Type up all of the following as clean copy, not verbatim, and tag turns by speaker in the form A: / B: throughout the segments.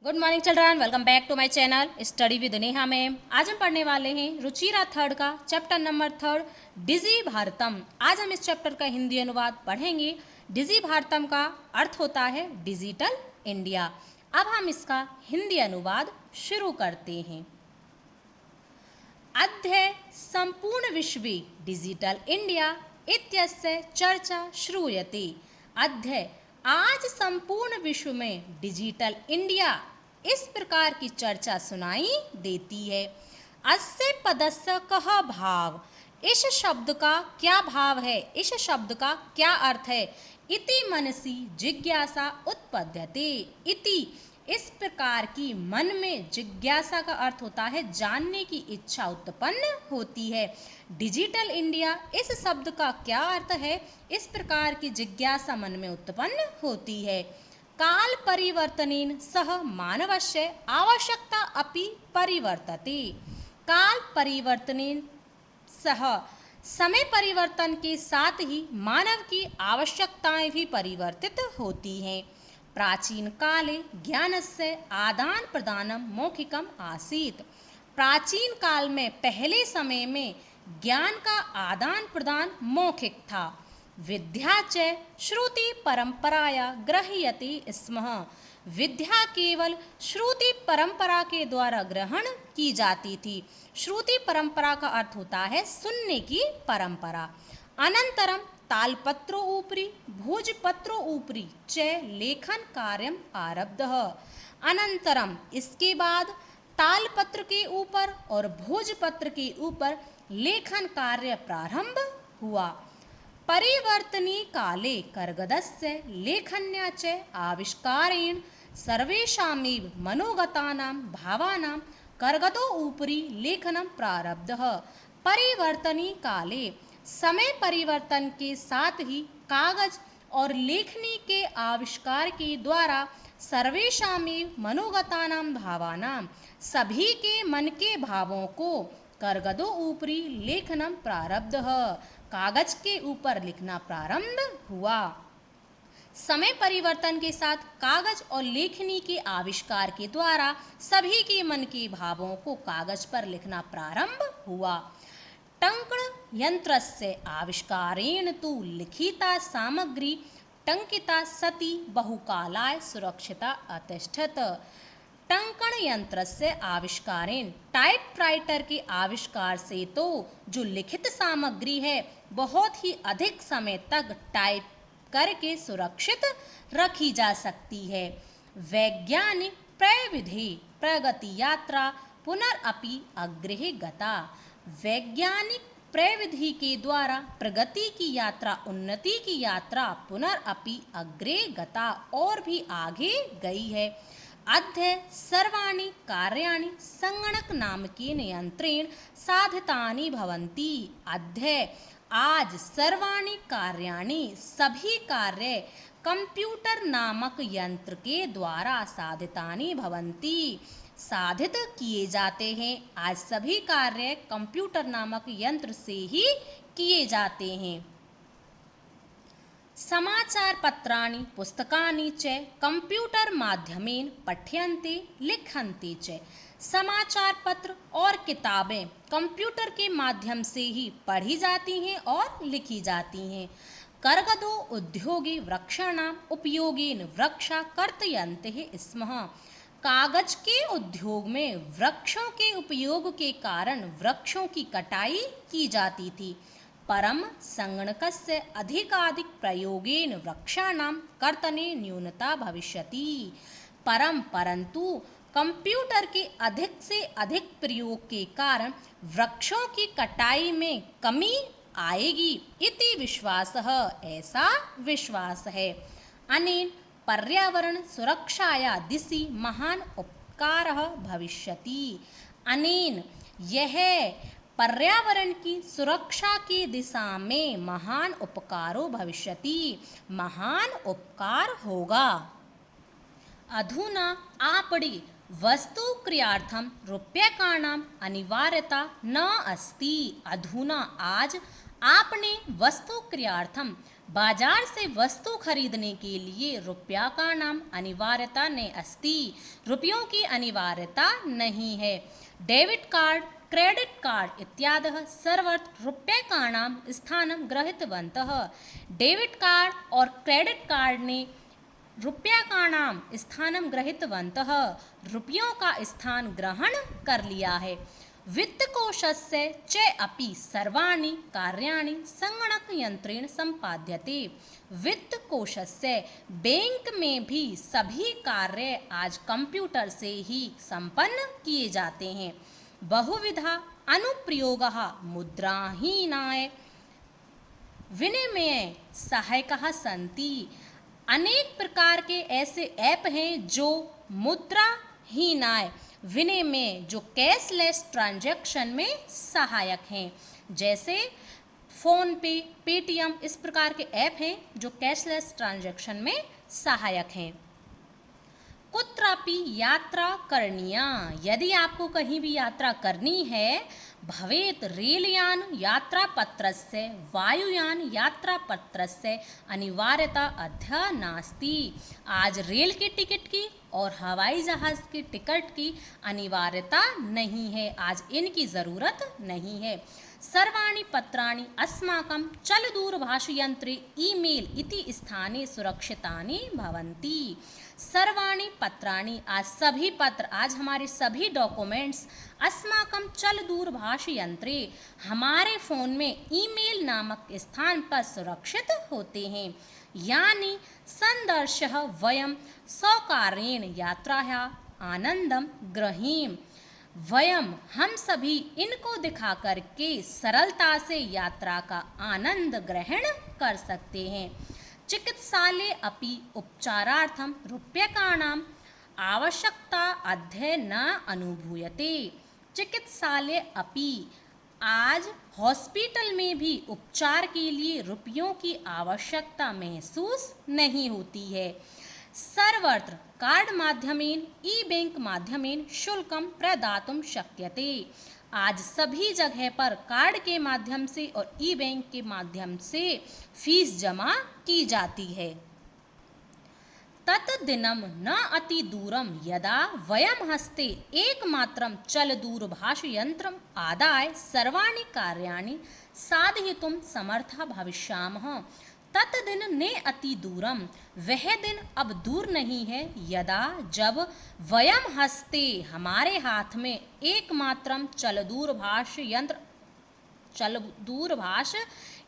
A: Good morning children, welcome back to my channel study with Neha ma'am. आज हम पढ़ने वाले हैं रुचिरा थर्ड का चैप्टर नंबर 3 डिजी भारतम। आज हम इस चैप्टर का हिंदी अनुवाद पढ़ेंगे। डिजी भारतम का अर्थ होता है डिजिटल इंडिया। अब हम इसका हिंदी अनुवाद शुरू करते हैं। अद्य संपूर्ण विश्वे डिजिटल इंडिया इत्यस्य चर्चा श्रूयते। अद्य आज संपूर्ण विश्व में डिजिटल इंडिया इस प्रकार की चर्चा सुनाई देती है। अस्य पदस्य कः भाव, इस शब्द का क्या भाव है, इस शब्द का क्या अर्थ है। इति मनसि जिज्ञासा उत्पद्यते। इति इस प्रकार की मन में जिज्ञासा का अर्थ होता है जानने की इच्छा उत्पन्न होती है। डिजिटल इंडिया इस शब्द का क्या अर्थ है, इस प्रकार की जिज्ञासा मन में उत्पन्न होती है। काल परिवर्तनेन सह मानवस्य आवश्यकता अपि परिवर्तते। काल परिवर्तनेन सह समय परिवर्तन के साथ ही मानव की आवश्यकताएं भी परिवर्तित होती हैं। प्राचीन काले ज्ञानस्य आदान प्रदानम मौखिकम आसीत्। प्राचीन काल में पहले समय में ज्ञान का आदान प्रदान मौखिक था। विद्या च श्रुति परंपराया गृह्यते स्म। विद्या केवल श्रुति परंपरा के द्वारा ग्रहण की जाती थी। श्रुति परंपरा का अर्थ होता है सुनने की परंपरा। अनंतरम तालपत्रो ऊपरी भोजपत्रो ऊपरी च लेखन कार्यम आरब्धः। अनंतरम इसके बाद तालपत्र के ऊपर और भोजपत्र के ऊपर लेखन कार्य प्रारंभ हुआ। परिवर्तनी काले कर्गदस्य लेखन्या च आविष्कारेण सर्वेषामेव मनोगतानां भावानां कर्गदो ऊपरी लेखनम प्रारब्धः। परिवर्तनी काले समय परिवर्तन के साथ ही कागज और लेखनी के आविष्कार के द्वारा सर्वेषामेव मनोगतानां भावानां सभी के मन के भावों को कर्गदो ऊपरी लेखनम प्रारब्धः कागज के ऊपर लिखना प्रारंभ हुआ। समय परिवर्तन के साथ कागज और लेखनी के आविष्कार के द्वारा सभी के मन के भावों को कागज पर लिखना प्रारंभ हुआ। टंकण यंत्रस्य आविष्कारेण तु लिखिता सामग्री टंकिता सती बहुकालाय सुरक्षिता अतिष्ठत। टंकण यंत्र से आविष्कारेण टाइपराइटर के आविष्कार से तो जो लिखित सामग्री है बहुत ही अधिक समय तक टाइप करके सुरक्षित रखी जा सकती है। वैज्ञानिक प्रविधि प्रगति यात्रा पुनरअपि अग्रे गता। वैज्ञानिक प्रविधि के द्वारा प्रगति की यात्रा उन्नति की यात्रा पुनरअपि अग्रे गता और भी आगे गई है। अद्य सर्वाणि कार्याणि संगणक नामकेन यंत्रेण साधितानि भवन्ति। अद्य आज सर्वाणि कार्याणि सभी कार्य कंप्यूटर नामक यंत्र के द्वारा साधितानि भवन्ति साधित किए जाते हैं। आज सभी कार्य कंप्यूटर नामक यंत्र से ही किए जाते हैं। समाचार पत्राणि पुस्तकानि च कंप्यूटर माध्यमेन पठ्यन्ते लिखन्ते च। समाचार पत्र और किताबें कंप्यूटर के माध्यम से ही पढ़ी जाती हैं और लिखी जाती हैं। कर्गदो उद्योगे वृक्षाणाम उपयोगेन वृक्षा कर्तयन्ते स्म। कागज के उद्योग में वृक्षों के उपयोग के कारण वृक्षों की कटाई की जाती थी। परम संगणकस्य अधिकाधिक प्रयोगेन वृक्षाणां कर्तने न्यूनता भविष्यति। परंतु कंप्यूटर के अधिक से अधिक प्रयोग के कारण वृक्षों की कटाई में कमी आएगी इति विश्वासः, ऐसा विश्वास है। अनेन पर्यावरण सुरक्षाया दिशि महान उपकारः भविष्यति। अनेन यह पर्यावरण की सुरक्षा की दिशा में महान उपकारो भविष्यति, महान उपकार होगा। अधुना आपणे वस्तु क्रयार्थम रूप्यकाणाम अनिवार्यता न अस्ति। अधुना आज आपने वस्तु क्रयार्थम बाजार से वस्तु खरीदने के लिए रुपया का नाम अनिवार्यता ने अस्ति, रुपयों की अनिवार्यता नहीं है। डेबिट कार्ड, क्रेडिट कार्ड इत्यादि सर्वत्र रूप्यकाणां स्थानं गृहीतवन्तः। डेबिट कार्ड और क्रेडिट कार्ड ने रूप्यकाणां स्थानं गृहीतवन्तः, रुपयों का स्थान ग्रहण कर लिया है। वित्तकोशस्य च अपि सर्वाणि कार्याणि संगणकयंत्रेण संपाद्यते। वित्तकोशस्य बैंक में भी सभी कार्य आज कंप्यूटर से ही संपन्न किए जाते हैं। बहुविधा अनुप्रयोगः मुद्राहीनाय विनिमय सहायकः सन्ति। अनेक प्रकार के ऐसे ऐप हैं जो मुद्राहीनाय विनिमय, जो कैशलेस ट्रांजैक्शन में सहायक हैं, जैसे फ़ोन पे, पेटीएम, इस प्रकार के ऐप हैं जो कैशलेस ट्रांजैक्शन में सहायक हैं। कुत्रापि यात्रा करणीया, यदि आपको कहीं भी यात्रा करनी है, भवेत रेलयान यात्रापत्रस्य वायुयान यात्रापत्रस्य अनिवार्यता अद्य नास्ति। आज रेल के टिकट की और हवाई जहाज़ की टिकट की अनिवार्यता नहीं है, आज इनकी ज़रूरत नहीं है। सर्वाणि पत्राणि अस्माकं चलदूरभाषयंत्रे ईमेल इति स्थाने सुरक्षितानि भवन्ति। सर्वाणि पत्राणि, आज सभी पत्र, आज हमारे सभी डॉक्यूमेंट्स अस्माकं चलदूरभाषयंत्रे, हमारे फ़ोन में ईमेल नामक स्थान पर सुरक्षित होते हैं। यानी संदर्शः वयं सौकार्येण यात्रायाः आनंदं ग्रहीम। हम सभी इनको दिखा करके सरलता से यात्रा का आनंद ग्रहण कर सकते हैं। चिकित्सालये अपि उपचारार्थं रूप्यकाणाम् आवश्यकता अद्य न अनुभूयते। चिकित्सालय अपि, आज हॉस्पिटल में भी उपचार के लिए रुपयों की आवश्यकता महसूस नहीं होती है। सर्वत्र कार्ड माध्यमेन ई बैंक माध्यमेन शुल्कं प्रदातुं शक्यते। आज सभी जगह पर कार्ड के माध्यम से और ई बैंक के माध्यम से फीस जमा की जाती है। तत्दिनं न अति दूरं यदा वयं हस्ते एकमात्रं चलदूरभाषयंत्रम् आदाय सर्वाणि कार्याणि साधयितुं समर्थः भविष्यामः। तत्दिन ने अति दूरम, वह दिन अब दूर नहीं है, यदा, जब, वयम हस्ते, हमारे हाथ में, एकमात्रम चलदूरभाष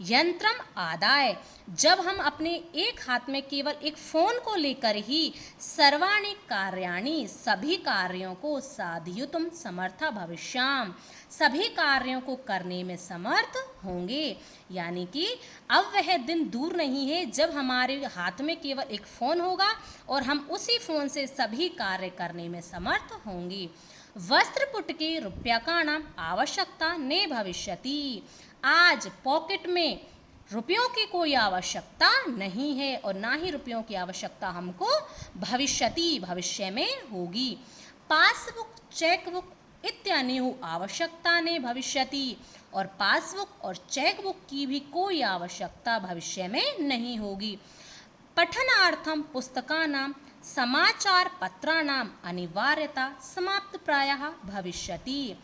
A: यंत्रम आदाय, जब हम अपने एक हाथ में केवल एक फ़ोन को लेकर ही सर्वाणि कार्याणि, सभी कार्यों को साधयितुं समर्थ भविष्याम, सभी कार्यों को करने में समर्थ होंगे। यानी कि अब वह दिन दूर नहीं है जब हमारे हाथ में केवल एक फ़ोन होगा और हम उसी फ़ोन से सभी कार्य करने में समर्थ होंगे। वस्त्रपुटके रूप्यकाणाम् आवश्यकता ने भविष्यति। आज पॉकेट में रुपयों की कोई आवश्यकता नहीं है और ना ही रुपयों की आवश्यकता हमको भविष्य में होगी। पासबुक, चेकबुक इत्यादि आवश्यकता ने भविष्यति, और पासबुक और चेकबुक की भी कोई आवश्यकता भविष्य में नहीं होगी। पठनार्थम पुस्तकानां समाचार पत्राणाम अनिवार्यता समाप्त प्रायः भविष्यति।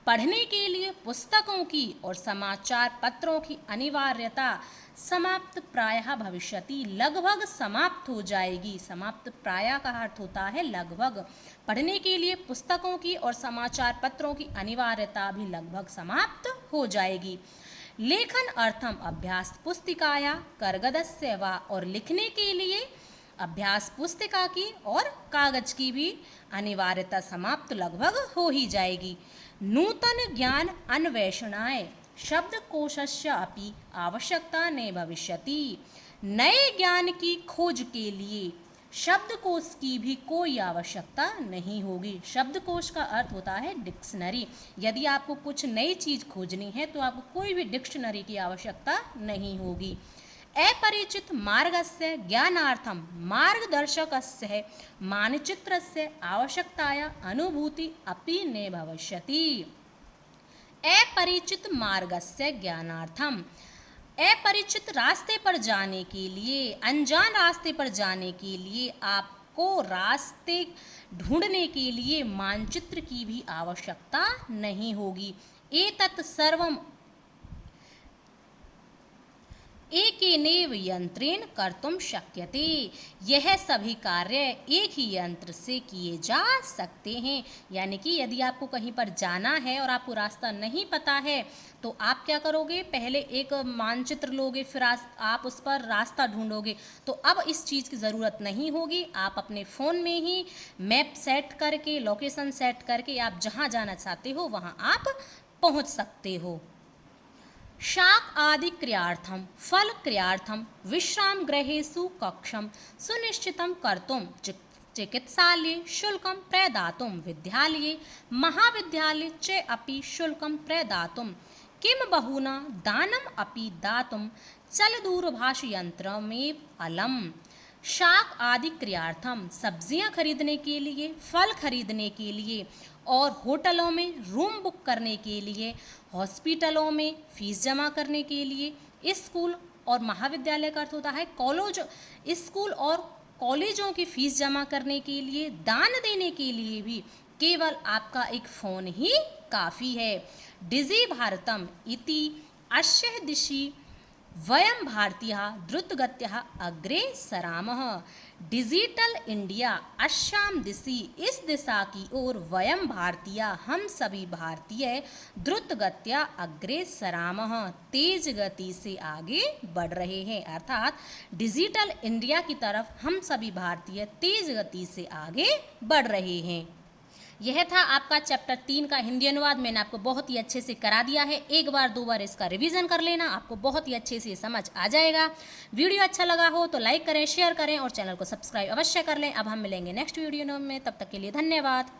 A: पढ़ने के लिए पुस्तकों की और समाचार पत्रों की अनिवार्यता समाप्त प्रायः भविष्यति, लगभग समाप्त हो जाएगी। समाप्त प्रायः का अर्थ होता है लगभग। पढ़ने के लिए पुस्तकों की और समाचार पत्रों की अनिवार्यता भी लगभग समाप्त हो जाएगी। लेखन अर्थम अभ्यास पुस्तिकाया करगदस्य वा, और लिखने के लिए अभ्यास पुस्तिका की और कागज की भी अनिवार्यता समाप्त लगभग हो ही जाएगी। नूतन ज्ञान अन्वेषणाय शब्दकोशस्य अपि आवश्यकता न भविष्यति। नए ज्ञान की खोज के लिए शब्दकोश की भी कोई आवश्यकता नहीं होगी। शब्दकोश का अर्थ होता है डिक्शनरी। यदि आपको कुछ नई चीज़ खोजनी है तो आपको कोई भी डिक्शनरी की आवश्यकता नहीं होगी। अपरिचित मार्गस्य ज्ञानार्थम मार्गदर्शकस्य मानचित्रस्य आवश्यकताया अनुभूति अपि न भविष्यति। अपरिचित मार्गस्य ज्ञानार्थम, अपरिचित रास्ते पर जाने के लिए, अनजान रास्ते पर जाने के लिए आपको रास्ते ढूंढने के लिए मानचित्र की भी आवश्यकता नहीं होगी। एतत् सर्वम् एकेनैव यंत्रेण कर्तुं शक्यते। यह सभी कार्य एक ही यंत्र से किए जा सकते हैं। यानी कि यदि आपको कहीं पर जाना है और आपको रास्ता नहीं पता है तो आप क्या करोगे, पहले एक मानचित्र लोगे, फिर आप उस पर रास्ता ढूंढोगे। तो अब इस चीज़ की ज़रूरत नहीं होगी, आप अपने फ़ोन में ही मैप सेट करके, लोकेशन सेट करके आप जहाँ जाना चाहते हो वहाँ आप पहुँच सकते हो। शाक आदि क्रियार्थम फल क्रियार्थम विश्राम गृहेषु कक्षम सुनिश्चितं कर्तुं चिकित्सालये शुल्कं प्रदातुं विद्यालये महाविद्यालये च अपि शुल्कं प्रदातुं किं बहुना दानम् अपि दातुं चलदूरभाषयंत्रमेव अलम्। शाक आदि क्रियार्थम सब्जियां खरीदने के लिए, फल खरीदने के लिए और होटलों में रूम बुक करने के लिए, हॉस्पिटलों में फीस जमा करने के लिए, स्कूल और महाविद्यालय का अर्थ होता है कॉलेज, स्कूल और कॉलेजों की फीस जमा करने के लिए, दान देने के लिए भी केवल आपका एक फ़ोन ही काफ़ी है। डिजी भारतम इति अस्य दिशि वयं भारतीयाः द्रुतगत्या अग्रे सरामः। डिजिटल इंडिया अस्याम दिशि, इस दिशा की ओर वयं भारतीय, हम सभी भारतीय द्रुत गत्या अग्रे सरामः, तेज गति से आगे बढ़ रहे हैं। अर्थात डिजिटल इंडिया की तरफ हम सभी भारतीय तेज गति से आगे बढ़ रहे हैं। यह था आपका चैप्टर 3 का हिंदी अनुवाद। मैंने आपको बहुत ही अच्छे से करा दिया है। एक बार दो बार इसका रिवीजन कर लेना, आपको बहुत ही अच्छे से समझ आ जाएगा। वीडियो अच्छा लगा हो तो लाइक करें, शेयर करें और चैनल को सब्सक्राइब अवश्य कर लें। अब हम मिलेंगे नेक्स्ट वीडियो में, तब तक के लिए धन्यवाद।